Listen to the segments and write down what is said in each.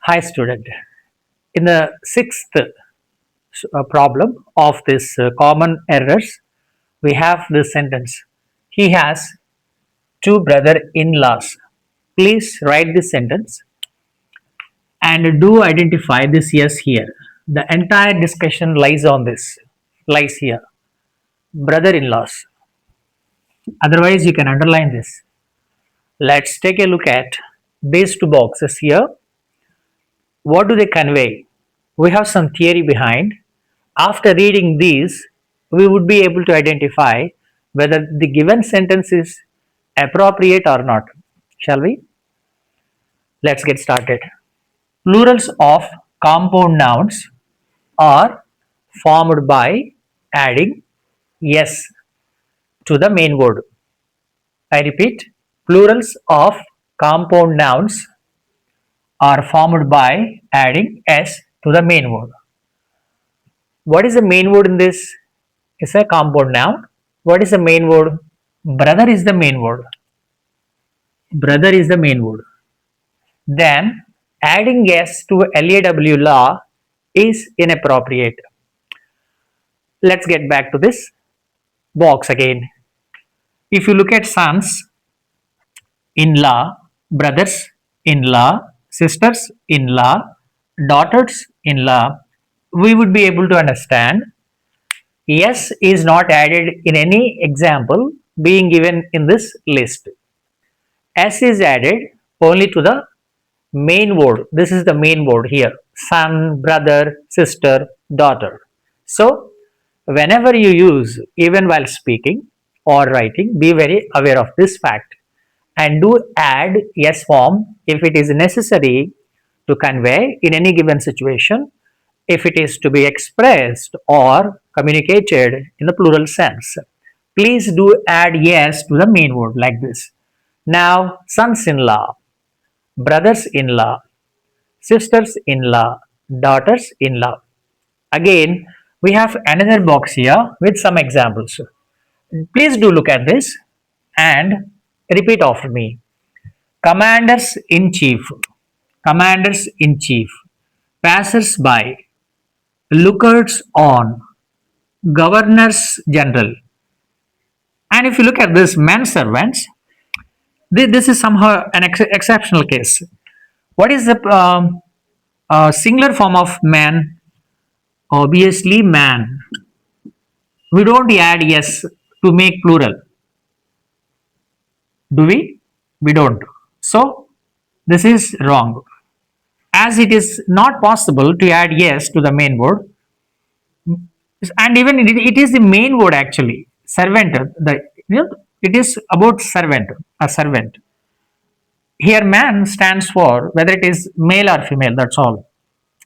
Hi student. In the sixth problem of this common errors, we have this sentence. He has two brother-in-laws. Please write this sentence and do identify this yes here. The entire discussion lies on this, lies here. Brother-in-laws. Otherwise, you can underline this. Let's take a look at these two boxes here. What do they convey? We have some theory behind. After reading these, we would be able to identify whether the given sentence is appropriate or not. Shall we? Let's get started. Plurals of compound nouns are formed by adding s to the main word. I repeat, plurals of compound nouns are formed by adding s to the main word. What is the main word in this? It's a compound noun. What is the main word? Brother is the main word. Brother is the main word. Then adding s to LAW law is inappropriate. Let's get back to this box again. If you look at sons in law, brothers in law, sisters in law, daughters in law, we would be able to understand S is not added in any example being given in this list. S is added only to the main word. This is the main word here. Son, brother, sister, daughter. So, whenever you use, even while speaking or writing, be very aware of this fact and do add S form if it is necessary to convey in any given situation, if it is to be expressed or communicated in the plural sense. Please do add yes to the main word like this. Now, sons-in-law, brothers-in-law, sisters-in-law, daughters-in-law. Again, we have another box here with some examples. Please do look at this and repeat after me. Commanders in chief, commanders in chief, passers by, lookers on, governors general. And if you look at this men servants, this is somehow an exceptional case. What is the singular form of man? Obviously, man. We don't add yes to make plural. Do we? We don't. So, this is wrong. As it is not possible to add yes to the main word, and even it is the main word actually. Servant. It is about servant. A servant. Here, man stands for whether it is male or female. That's all.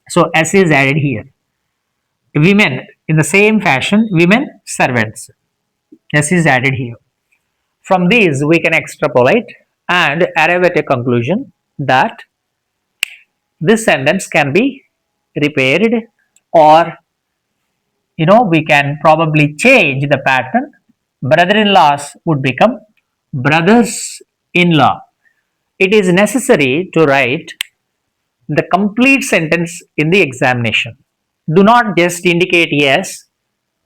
So, S is added here. Women, in the same fashion, women servants. S is added here. From these, we can extrapolate and arrive at a conclusion that this sentence can be repaired, or we can probably change the pattern. Brother-in-laws would become brothers-in-law. It is necessary to write the complete sentence in the examination. Do not just indicate yes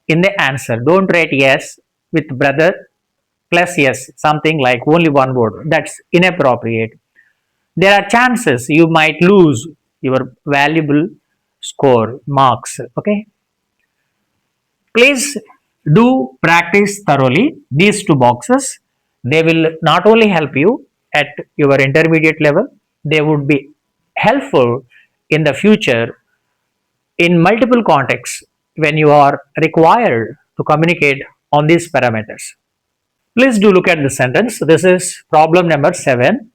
in the answer. Don't write yes with brother plus yes, something like only one word. That's inappropriate. There are chances you might lose your valuable score marks. Okay. Please do practice thoroughly these two boxes. They will not only help you at your intermediate level, they would be helpful in the future in multiple contexts when you are required to communicate on these parameters. Please do look at the sentence. This is problem number 7.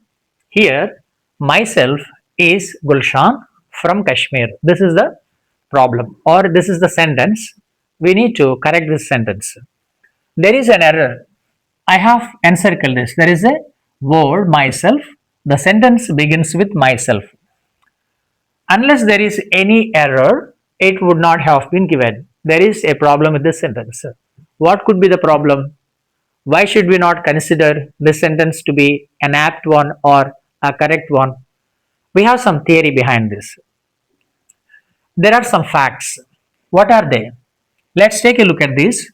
Here, myself is Gulshan from Kashmir. This is the problem, or this is the sentence. We need to correct this sentence. There is an error. I have encircled this. There is a word myself. The sentence begins with myself. Unless there is any error, it would not have been given. There is a problem with this sentence. What could be the problem? Why should we not consider this sentence to be an apt one or a correct one? We have some theory behind this. There are some facts. What are they? Let's take a look at this.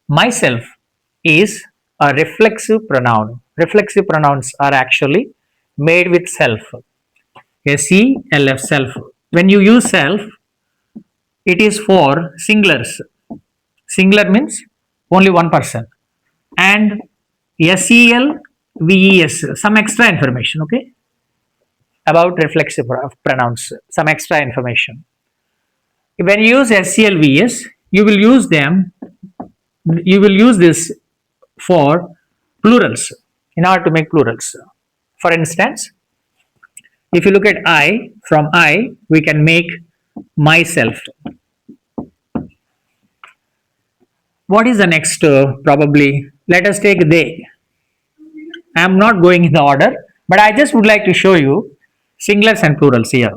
Myself is a reflexive pronoun. Reflexive pronouns are actually made with self. SELF, self. When you use self, it is for singulars. Singular means only one person. And SELVES, some extra information, okay, about reflexive pronouns, some extra information. When you use SELVES, you will use them, you will use this for plurals, in order to make plurals. For instance, if you look at I, from I, we can make myself. What is the next? Probably, let us take they. I am not going in the order, but I just would like to show you singulars and plurals here.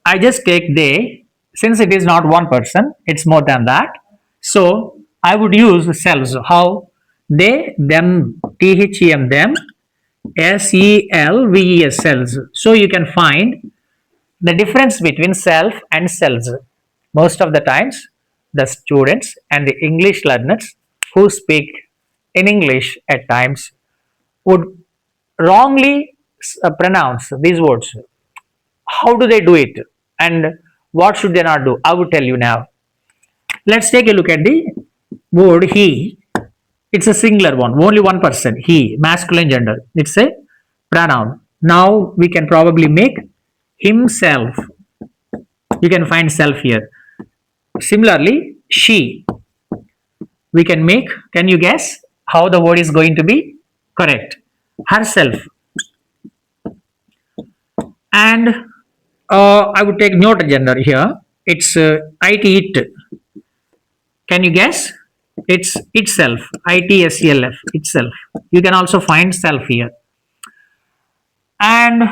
I just take they, since it is not one person, it's more than that. So I would use selves. How? They, them, THEM, them, SELVES, selves. So you can find the difference between self and selves. Most of the times, the students and the English learners who speak in English at times would wrongly pronounce these words. How do they do it? And what should they not do? I will tell you now. Let's take a look at the word he. It's a singular one, only one person, he, masculine gender. It's a pronoun. Now we can probably make himself. You can find self here. Similarly, she. We can make, can you guess how the word is going to be? Correct. Herself. And I would take neuter gender here. It's it. Can you guess? It's itself. ITSELF. Itself. You can also find self here. And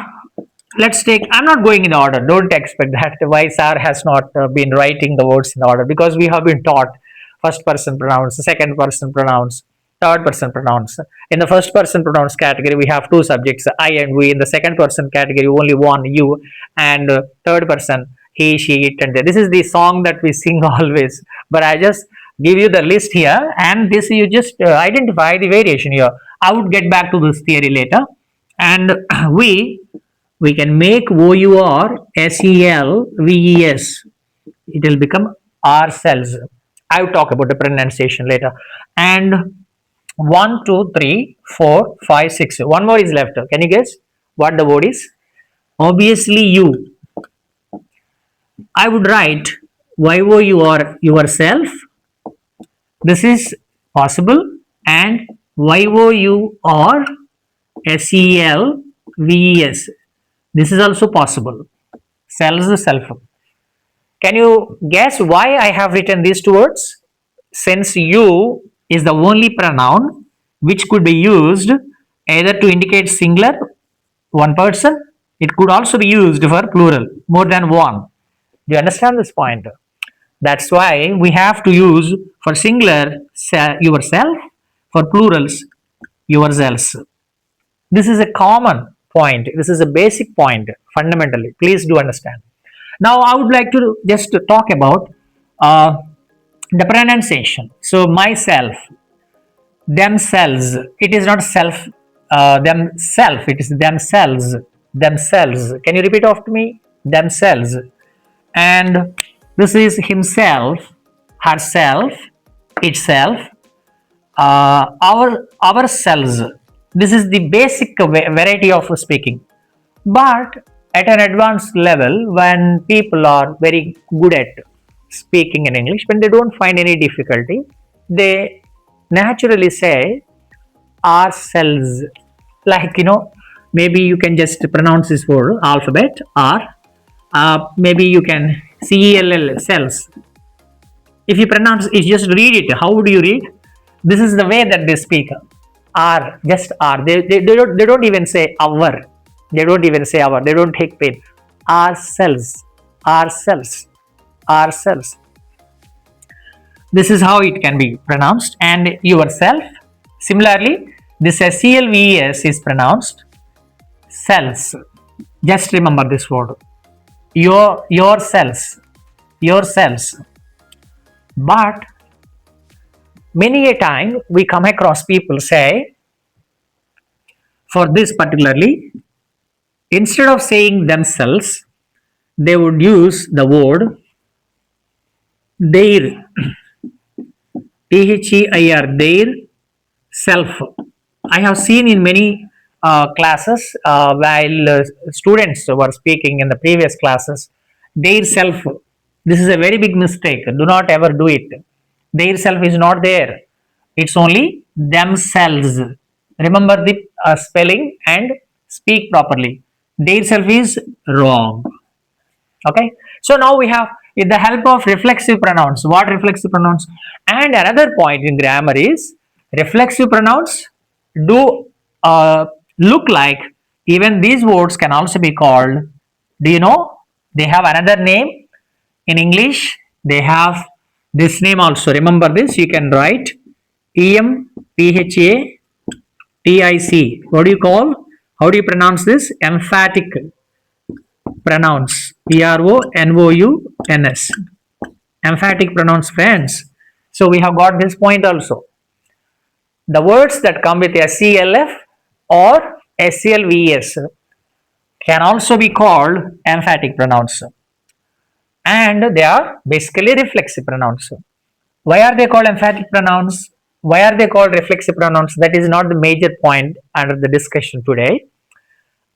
let's take, I'm not going in order. Don't expect that. Why sir has not been writing the words in order, because we have been taught first person pronouns, second person pronouns, third person pronouns. In the first person pronouns category, we have two subjects, I and we. In the second person category, only one, you. And third person, he, she, it, and they. This is the song that we sing always. But I just give you the list here, and this you just identify the variation here. I would get back to this theory later. And we can make OUR SELVES. It will become ourselves. I will talk about the pronunciation later. And 1, 2, 3, 4, 5, 6. One more is left. Can you guess what the word is? Obviously, you. I would write YOUR, yourself. This is possible. And YOUR SELVES. This is also possible. Selves, self. Can you guess why I have written these two words? Since you is the only pronoun which could be used either to indicate singular, one person, it could also be used for plural, more than one. Do you understand this point? That's why we have to use for singular yourself, for plurals yourselves. This is a common point. This is a basic point fundamentally. Please do understand. Now I would like to just talk about the pronunciation. So myself, themselves. It is not self, themself. It is themselves. Themselves. Can you repeat after me? Themselves. And this is himself, herself, itself, ourselves. This is the basic variety of speaking. But at an advanced level, when people are very good at speaking in English, when they don't find any difficulty, they naturally say ourselves. Like, maybe you can just pronounce this word alphabet R. Maybe you can CELL, cells. If you pronounce it, just read it. How would you read? This is the way that they speak. R, just R. They don't even say our. They don't even say our. They don't take pain. Ourselves. Ourselves. Ourselves. This is how it can be pronounced. And yourself. Similarly, this SELVES is pronounced selves. Just remember this word. Yourselves. Yourselves. But many a time we come across people say, for this particularly, instead of saying themselves, they would use the word their, their, their self. I have seen in many classes while students were speaking in the previous classes, their self. This is a very big mistake. Do not ever do it. Their self is not there. It's only themselves. Remember the spelling and speak properly. Their self is wrong. Okay, so now we have with the help of reflexive pronouns. What reflexive pronouns? And another point in grammar is reflexive pronouns do look like even these words can also be called, do you know, they have another name in English. They have this name also. Remember this, you can write emphatic. What do you call, how do you pronounce this? Emphatic pronouns. Pronouns. Emphatic pronouns, friends. So we have got this point also. The words that come with SELF or SELVS can also be called emphatic pronouns, and they are basically reflexive pronouns. Why are they called emphatic pronouns? Why are they called reflexive pronouns? That is not the major point under the discussion today.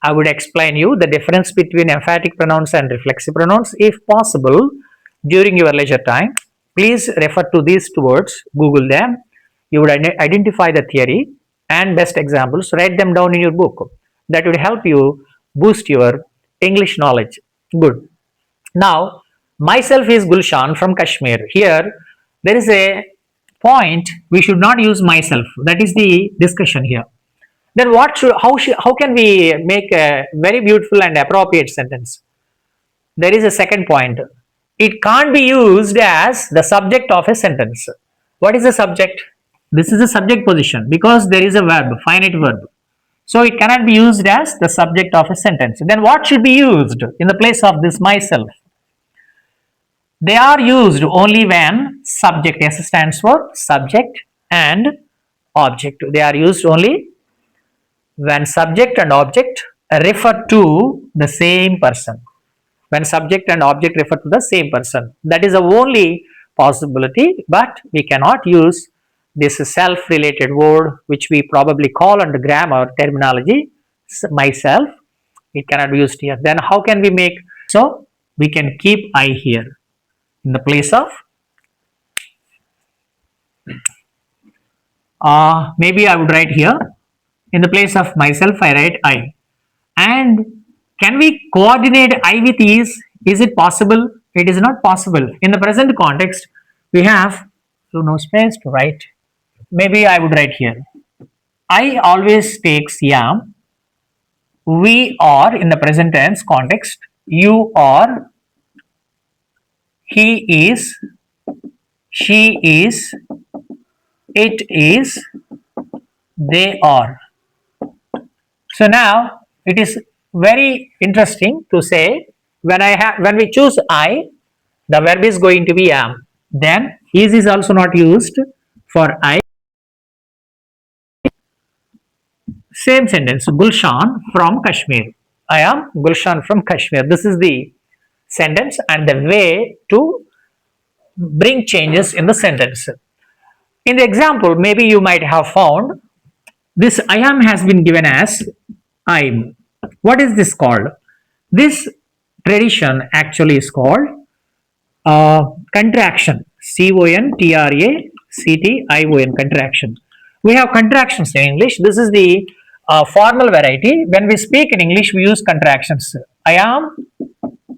I would explain you the difference between emphatic pronouns and reflexive pronouns if possible during your leisure time. Please refer to these two words, Google them. You would identify the theory and best examples, write them down in your book. That would help you boost your English knowledge. Good. Now, myself is Gulshan from Kashmir. Here, there is a point we should not use myself. That is the discussion here. Then how can we make a very beautiful and appropriate sentence? There is a second point. It can't be used as the subject of a sentence. What is the subject? This is the subject position because there is a verb, finite verb. So it cannot be used as the subject of a sentence. Then what should be used in the place of this myself? They are used only when subject, S stands for subject and object. They are used only when subject and object refer to the same person. When subject and object refer to the same person. That is the only possibility, but we cannot use this self-related word which we probably call under grammar terminology myself. It cannot be used here. Then how can we make? So we can keep I here in the place of maybe I would write here in the place of myself I write I. And can we coordinate I with ease? Is it possible? It is not possible. In the present context, we have no space to write. Maybe I would write here. I always takes am. We are in the present tense context. You are. He is. She is. It is. They are. So now it is very interesting to say when we choose I, the verb is going to be am. Then is also not used for I. Same sentence, Gulshan from Kashmir. I am Gulshan from Kashmir. This is the sentence and the way to bring changes in the sentence. In the example, maybe you might have found this I am has been given as I'm. What is this called? This tradition actually is called contraction. CONTRACTION, contraction. We have contractions in English. This is the formal variety. When we speak in English, we use contractions. I am,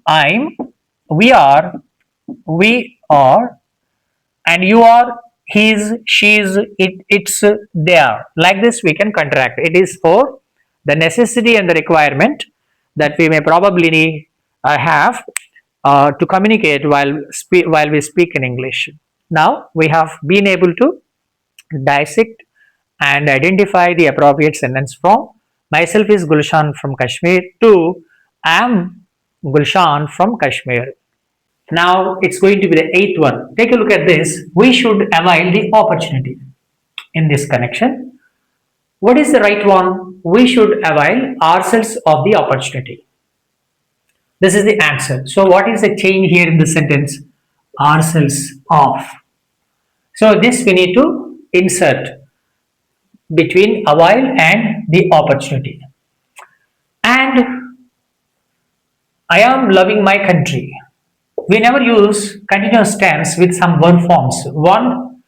I'm, we are, and you are, he's, she's, it's, they are. Like this, we can contract. It is for the necessity and the requirement that we may probably have to communicate while we speak in English. Now we have been able to dissect and identify the appropriate sentence from myself is Gulshan from Kashmir to I am Gulshan from Kashmir. Now it's going to be the eighth one. Take a look at this. We should avail the opportunity in this connection. What is the right one? We should avail ourselves of the opportunity. This is the answer. So, what is the change here in the sentence? Ourselves of. So, this we need to insert between avail and the opportunity. And I am loving my country. We never use continuous tense with some verb forms. One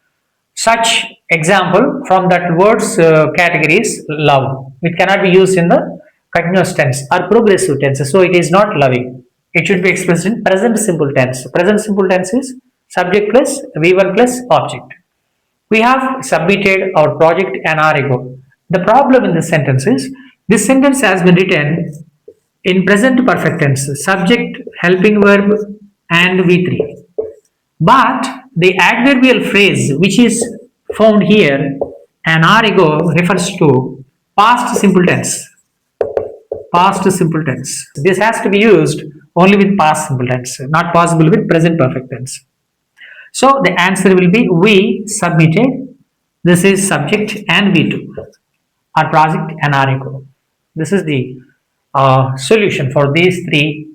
such example from that words category is love. It cannot be used in the continuous tense or progressive tense. So it is not loving. It should be expressed in present simple tense. Present simple tense is subject plus V1 plus object. We have submitted our project an hour ago. The problem in this sentence is this sentence has been written in present perfect tense, subject, helping verb, and V3. But the adverbial phrase which is found here an hour ago refers to past simple tense. Past simple tense. This has to be used only with past simple tense, not possible with present perfect tense. So the answer will be we submitted. This is subject and V2. Our project an hour ago. This is the solution for these three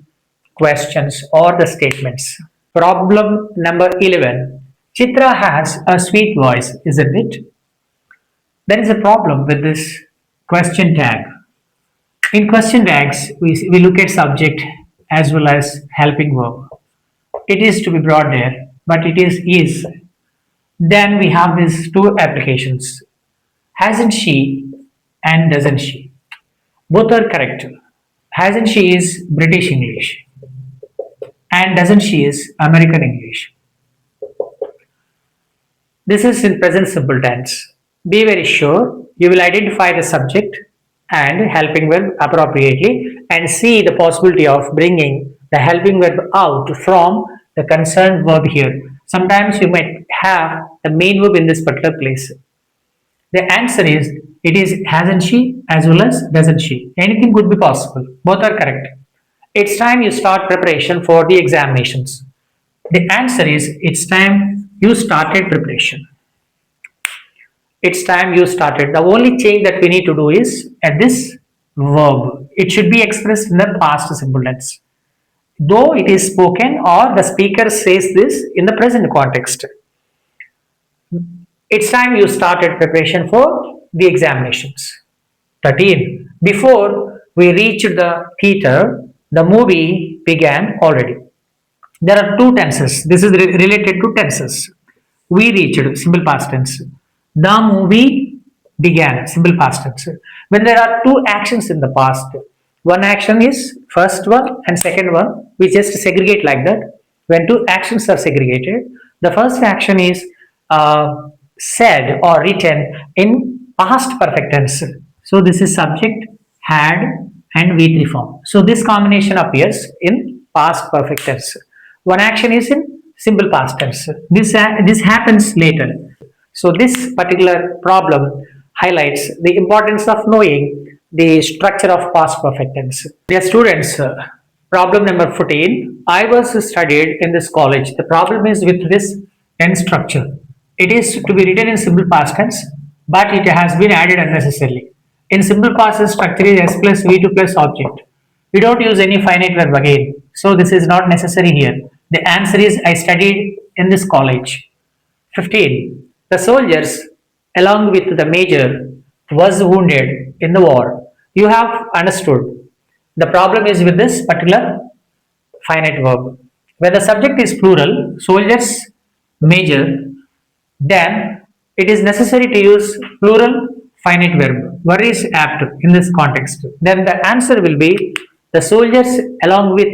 questions or the statements. Problem number 11. Chitra has a sweet voice, isn't it? There is a problem with this question tag. In question tags, we look at subject as well as helping verb. It is to be brought there, but it is. Then we have these two applications. Hasn't she and doesn't she? Both are correct. Hasn't she is British English and doesn't she is American English. This is in present simple tense. Be very sure you will identify the subject and helping verb appropriately and see the possibility of bringing the helping verb out from the concerned verb here. Sometimes you might have the main verb in this particular place. The answer is it is hasn't she as well as doesn't she. Anything could be possible. Both are correct. It's time you start preparation for the examinations. The answer is it's time you started preparation. It's time you started. The only change that we need to do is at this verb. It should be expressed in the past simple tense. Though it is spoken or the speaker says this in the present context. It's time you started preparation for the examinations. 13. Before we reached the theater, the movie began already. There are two tenses. This is related to tenses. We reached, simple past tense. The movie began, simple past tense. When there are two actions in the past, one action is first one and second one, we just segregate like that. When two actions are segregated, the first action is said or written in past perfect tense. So this is subject, had, and V3 form. So this combination appears in past perfect tense. One action is in simple past tense. This happens later. So this particular problem highlights the importance of knowing the structure of past perfect tense. Dear students, problem number 14. I was studied in this college. The problem is with this tense structure. It is to be written in simple past tense, but it has been added unnecessarily. In simple past tense structure is S plus V2 plus object. We don't use any finite verb again. So this is not necessary here. The answer is I studied in this college. 15. The soldiers, along with the major, was wounded in the war. You have understood. The problem is with this particular finite verb. When the subject is plural, soldiers, major, then it is necessary to use plural finite verb. Were is apt in this context. Then the answer will be the soldiers along with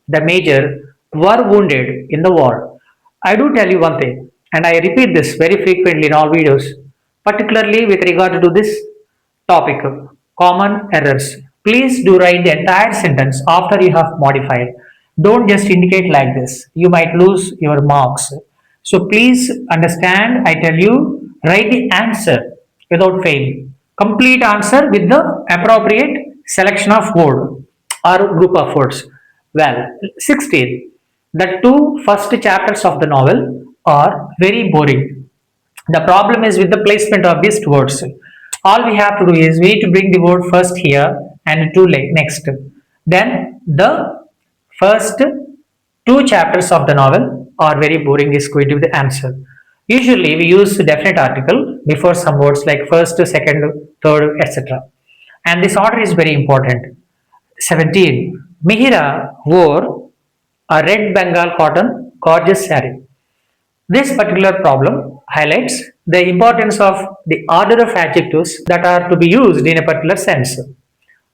the major were wounded in the war. I do tell you one thing, and I repeat this very frequently in all videos, particularly with regard to this topic, common errors. Please do write the entire sentence after you have modified. Don't just indicate like this. You might lose your marks. So please understand, I tell you, write the answer without fail. Complete answer with the appropriate selection of word. or group of words? Well, 16. The two first chapters of the novel are very boring. The problem is with the placement of these words. All we have to do is we need to bring the word first here and to next. Then the first two chapters of the novel are very boring is going to be the answer. Usually we use definite article before some words like first, second, third, etc. And this order is very important. 17. Mihira wore a red Bengal cotton gorgeous saree. This particular problem highlights the importance of the order of adjectives that are to be used in a particular sense.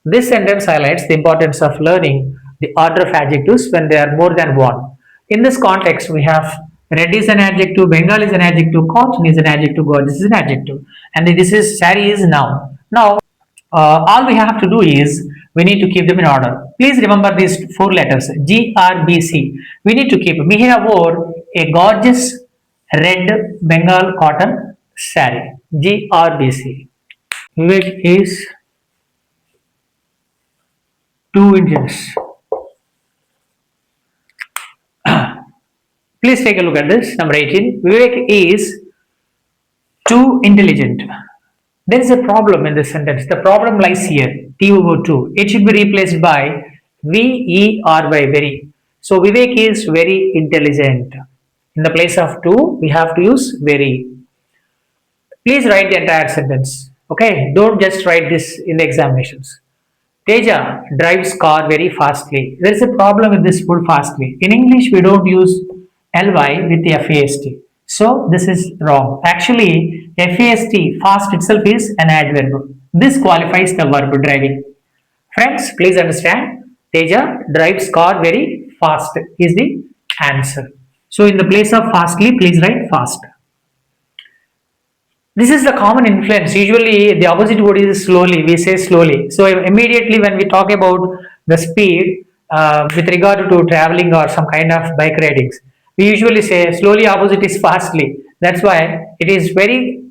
This sentence highlights the importance of learning the order of adjectives when there are more than one. In this context, we have red is an adjective, Bengal is an adjective, cotton is an adjective, gorgeous is an adjective, and this is sari is noun. Now, all we have to do is we need to keep them in order. Please remember these four letters G R B C. We need to keep. Mihira wore a gorgeous red Bengal cotton sari. G R B C. Vivek is 2 inches. Please take a look at this. Number 18. Vivek is too intelligent. There is a problem in this sentence. The problem lies here. T over 2. It should be replaced by V E R Y, very. So Vivek is very intelligent. In the place of to, we have to use very. Please write the entire sentence. Okay, don't just write this in the examinations. Teja drives car very fastly. There is a problem with this word fastly. In English, we don't use ly with the fast. So this is wrong. Actually, fast, fast itself is an adverb. This qualifies the verb driving. Friends, please understand. Teja drives car very fast is the answer. So in the place of fastly, please write fast. This is the common influence. Usually, the opposite word is slowly. We say slowly. So immediately, when we talk about the speed with regard to traveling or some kind of bike ridings, we usually say slowly. Opposite is fastly. That's why it is very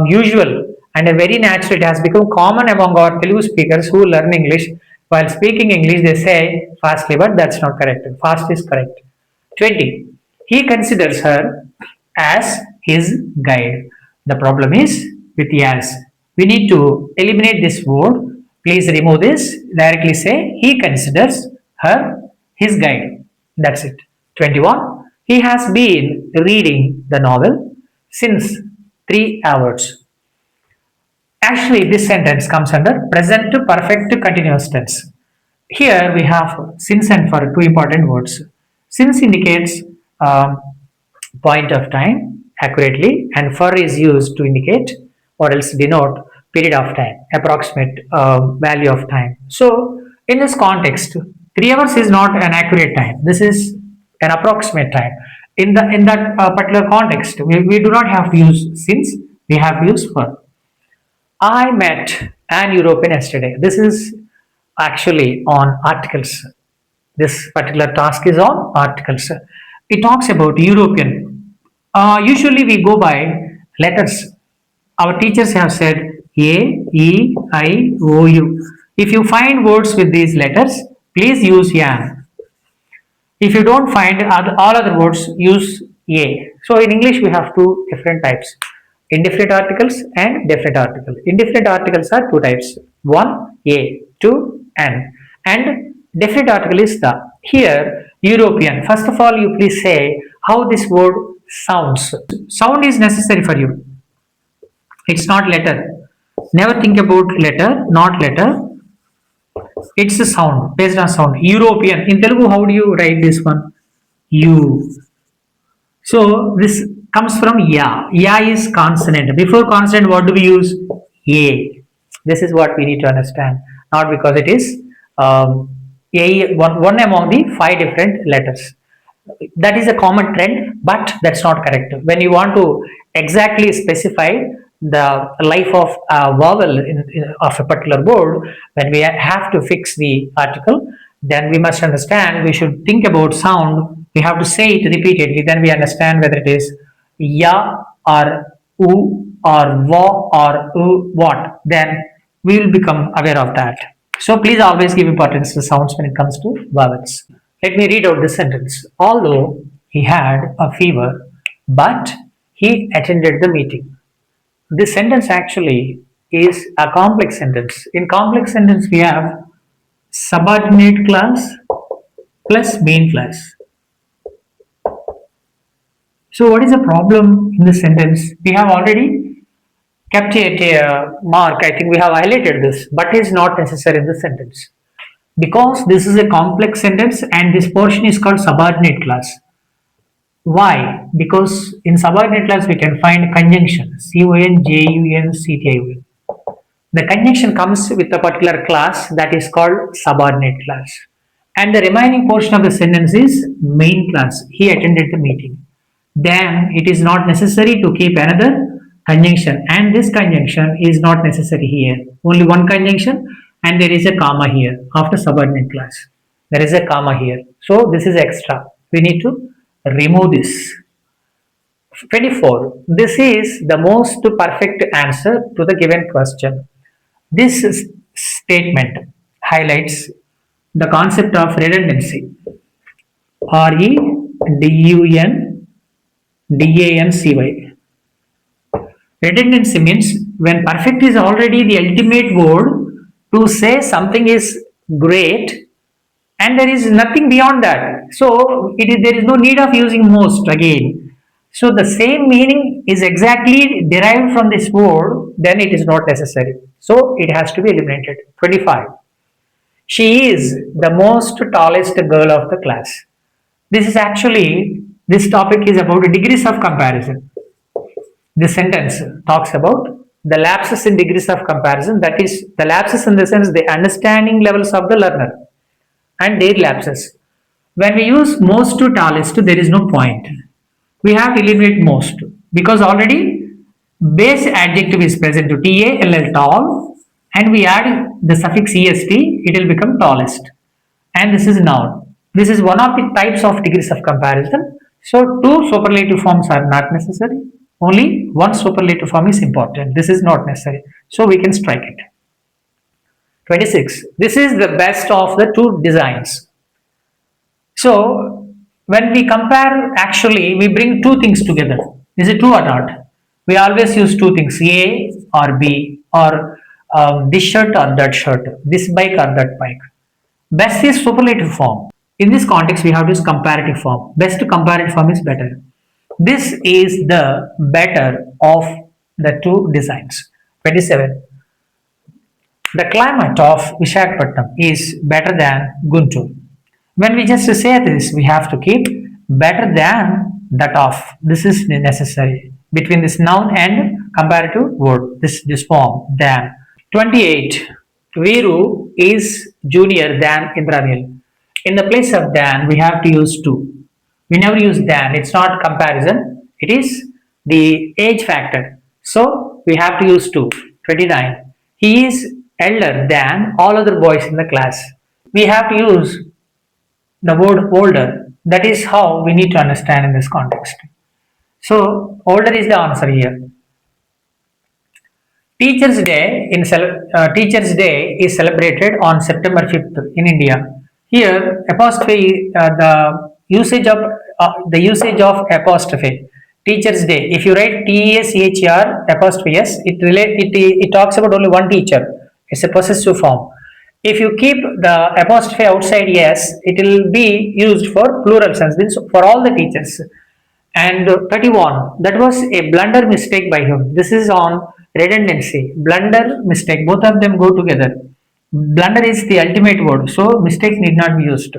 usual and a very natural. It has become common among our Telugu speakers who learn English. While speaking English, they say fastly, but that's not correct. Fast is correct. 20. He considers her as his guide. The problem is with as. We need to eliminate this word. Please remove this. Directly say he considers her his guide. That's it. 21. He has been reading the novel since 3 hours. Actually, this sentence comes under present perfect continuous tense. Here we have since and for, two important words. Since indicates um, point of time accurately, and for is used to indicate or else denote period of time, approximate value of time. So in this context, 3 hours is not an accurate time. This is an approximate time. In that particular context, we do not have to use since, we have to use for. I met an European yesterday. This is actually on articles. This particular task is on articles. It talks about European. Usually we go by letters. Our teachers have said A, E, I, O, U. If you find words with these letters, please use yan. If you don't find all other words, use a. So in English, we have two different types: indefinite articles and definite article. Indefinite articles are two types: one a, two n, and definite article is the. Here European. First of all, you please say how this word sounds. Sound is necessary for you. It's not letter. Never think about letter, not letter. It's a sound, based on sound. European. In Telugu, how do you write this one? U. So this comes from ya. Ya is consonant. Before consonant, what do we use? A. This is what we need to understand. Not because it is one among the five different letters. That is a common trend, but that's not correct. When you want to exactly specify the life of a vowel of a particular word, when we have to fix the article, then we must understand, we should think about sound. We have to say it repeatedly, then we understand whether it is ya or u or wa or u, what. Then we will become aware of that. So please always give importance to sounds when it comes to vowels. Let me read out this sentence. Although he had a fever, but he attended the meeting. This sentence actually is a complex sentence. In complex sentence, we have subordinate clause plus main clause. So what is the problem in this sentence? We have already kept a mark. I think we have highlighted this, but is not necessary in the sentence. Because this is a complex sentence and this portion is called subordinate clause. Why? Because in subordinate clause we can find conjunction conjunctionCTION. The conjunction comes with a particular class that is called subordinate class. And the remaining portion of the sentence is main class. He attended the meeting. Then it is not necessary to keep another conjunction, and this conjunction is not necessary here. Only one conjunction, and there is a comma here after subordinate class. There is a comma here. So this is extra. We need to remove this. 24. This is the most perfect answer to the given question. This statement highlights the concept of redundancy. REDUNDANCY. Redundancy means when perfect is already the ultimate word to say something is great and there is nothing beyond that. So there is no need of using most again. So the same meaning is exactly derived from this word, then it is not necessary. So it has to be eliminated. 25. She is the most tallest girl of the class. This topic is about degrees of comparison. This sentence talks about the lapses in degrees of comparison, that is, the lapses in the sense the understanding levels of the learner and their lapses. When we use most to tallest, there is no point. We have to eliminate most because already base adjective is present to TALL tall, and we add the suffix est, it will become tallest. And this is noun. This is one of the types of degrees of comparison. So two superlative forms are not necessary. Only one superlative form is important. This is not necessary. So we can strike it. 26. This is the best of the two designs. So when we compare, actually we bring two things together. Is it true or not? We always use two things, A or B, or this shirt or that shirt, this bike or that bike. Best is superlative form. In this context, we have this comparative form. Best comparative form is better. This is the better of the two designs. 27. The climate of Vishakhapatnam is better than Guntur. When we just say this, we have to keep better than that of. This is necessary between this noun and comparative word. This form than. 28. Viru is junior than Indranil. In the place of than, we have to use to. We never use than. It's not comparison. It is the age factor. So we have to use to. 29. He is elder than all other boys in the class. We have to use the word older. That is how we need to understand in this context. So older is the answer here. Teachers Day is celebrated on September 5th in India. Here, apostrophe, the usage of apostrophe. Teachers Day. If you write TESCHR apostrophe S, it talks about only one teacher. It's a possessive form. If you keep the apostrophe outside yes, it will be used for plural sense, means for all the teachers. And 31, that was a blunder mistake by him. This is on redundancy. Blunder, mistake, both of them go together. Blunder is the ultimate word, so mistake need not be used.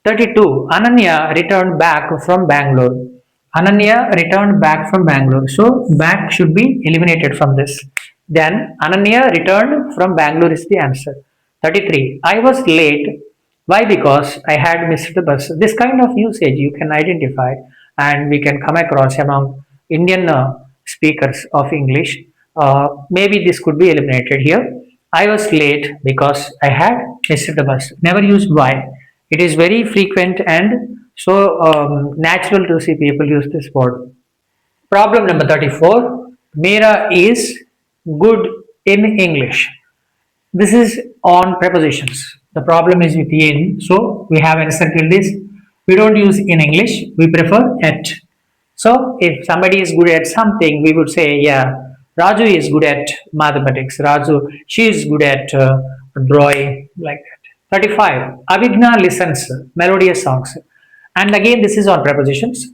32, Ananya returned back from Bangalore. Ananya returned back from Bangalore. So back should be eliminated from this. Then Ananya returned from Bangalore is the answer. 33. I was late. Why? Because I had missed the bus. This kind of usage you can identify and we can come across among Indian speakers of English. Maybe this could be eliminated here. I was late because I had missed the bus. Never use why. It is very frequent and so natural to see people use this word. Problem number 34. Meera is good in English. This is on prepositions. The problem is with in, so we have encircled this. We don't use in English, we prefer at. So if somebody is good at something, we would say, yeah, Raju is good at mathematics. Raju, she is good at drawing, like that. 35. Avigna listens melodious songs. And again, this is on prepositions.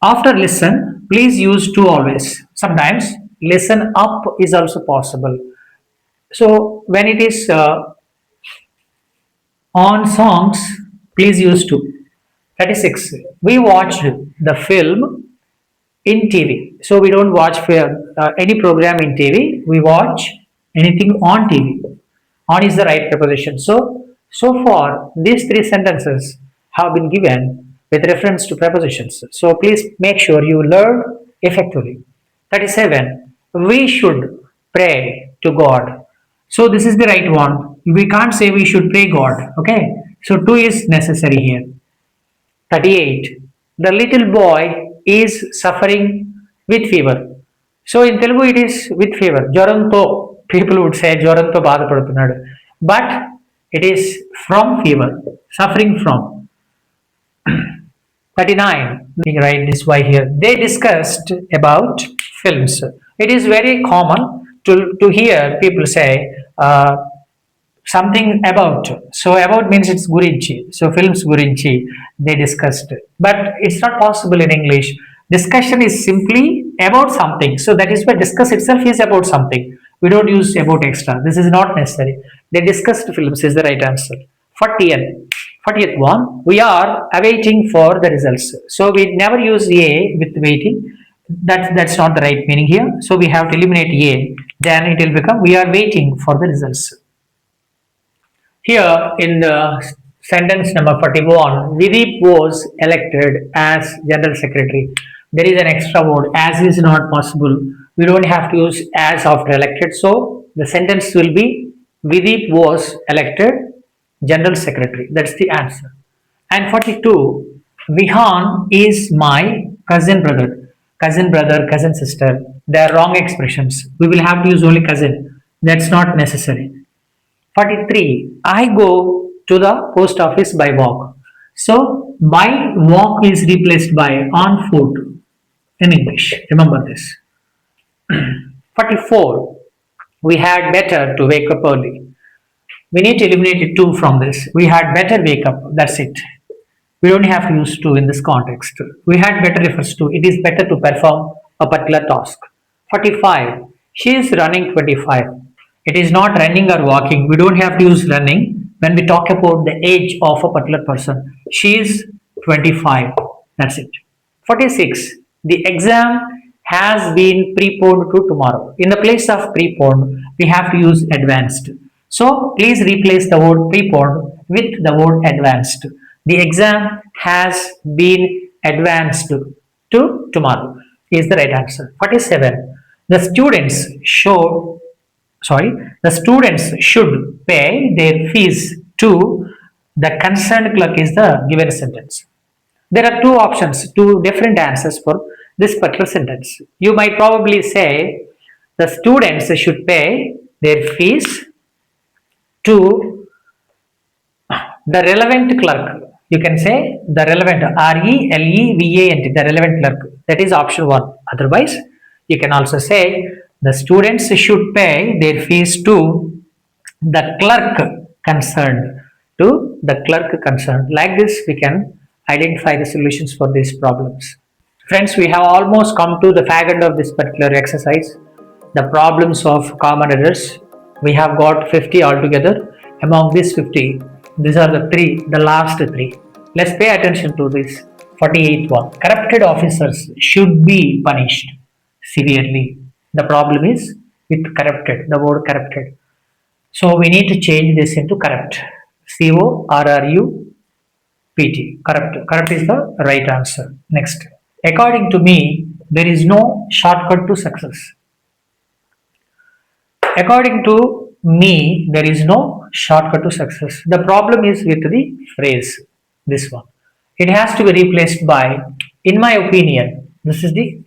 After listen, please use to always. Sometimes listen up is also possible. So when it is on songs, please use to. 36. We watched the film in TV. So we don't watch any program in TV. We watch anything on TV. On is the right preposition. So far, these three sentences have been given with reference to prepositions. So please make sure you learn effectively. 37. We should pray to God. So this is the right one. We can't say we should pray God. Okay. So two is necessary here. 38. The little boy is suffering with fever. So in Telugu it is with fever. Jwaranto, people would say Jwaranto బాధపడుతున్నాడు. But it is from fever, suffering from. 39. We can write this Y here. They discussed about films. It is very common to hear people say something about. So about means it's gurinchi. So films gurinchi they discussed, but it's not possible in English. Discussion is simply about something. So that is why discuss itself is about something. We don't use about extra. This is not necessary. They discussed films is the right answer. 40th, 40th one. We are awaiting for the results. So we never use a with waiting. That's not the right meaning here. So we have to eliminate a. Then it will become we are waiting for the results. Here in the sentence number 41, Vidip was elected as General Secretary. There is an extra word, as is not possible. We don't have to use as after elected. So the sentence will be Vidip was elected General Secretary. That's the answer. And 42, Vihan is my cousin brother. Cousin brother, cousin sister. They are wrong expressions. We will have to use only cousin. That's not necessary. 43. I go to the post office by walk. So, by walk is replaced by on foot in English. Remember this. 44. We had better to wake up early. We need to eliminate two from this. We had better wake up. That's it. We don't have to use to in this context. We had better refers to it is better to perform a particular task. 45. She is running 25. It is not running or walking. We don't have to use running when we talk about the age of a particular person. She is 25. That's it. 46. The exam has been preponed to tomorrow. In the place of preponed, we have to use advanced. So please replace the word preponed with the word advanced. The exam has been advanced to tomorrow is the right answer. 47. The students show sorry the students should pay their fees to the concerned clerk is the given sentence. There are two options, two different answers for this particular sentence. You might probably say the students should pay their fees to the relevant clerk. You can say the relevant RELEVANT, the relevant clerk. That is option 1. Otherwise, you can also say the students should pay their fees to the clerk concerned. To the clerk concerned. Like this, we can identify the solutions for these problems. Friends, we have almost come to the fag end of this particular exercise. The problems of common errors. We have got 50 altogether. Among these 50, these are the last three. Let's pay attention to this 48th one. Corrupted officers should be punished severely. The problem is with corrupted, the word corrupted. So we need to change this into corrupt. CORRUPT. Corrupt. Corrupt is the right answer. Next. According to me, there is no shortcut to success. According to me, there is no shortcut to success. The problem is with the phrase, this one. It has to be replaced by, in my opinion, this is the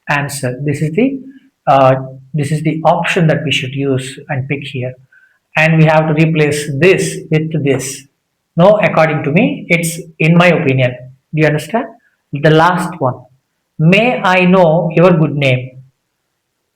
answer. This is the option that we should use and pick here. and we have to replace this with this. No, according to me, it's in my opinion. Do you understand? The last one, may I know your good name.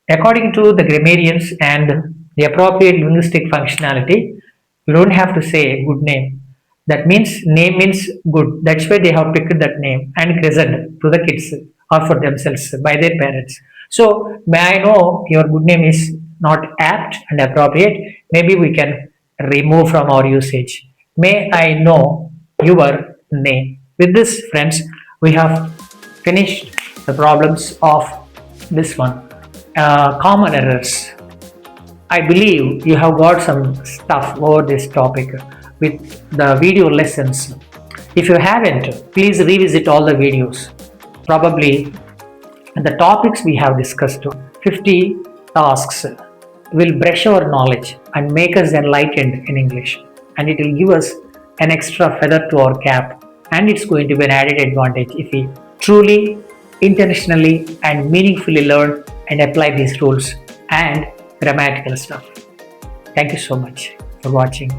According to the grammarians and the appropriate linguistic functionality, you don't have to say good name. That means name means good, that's why they have picked that name and christened to the kids or for themselves by their parents. So may I know your good name is not apt and appropriate. Maybe we can remove from our usage. May I know your name. With this, friends, we have finished the problems of this one, common errors. I believe you have got some stuff over this topic with the video lessons. If you haven't, please revisit all the videos. Probably the topics we have discussed, 50 tasks, will brush our knowledge and make us enlightened in English. And it will give us an extra feather to our cap. And it's going to be an added advantage if we truly, intentionally, and meaningfully learn and apply these rules and grammatical stuff. Thank you so much for watching.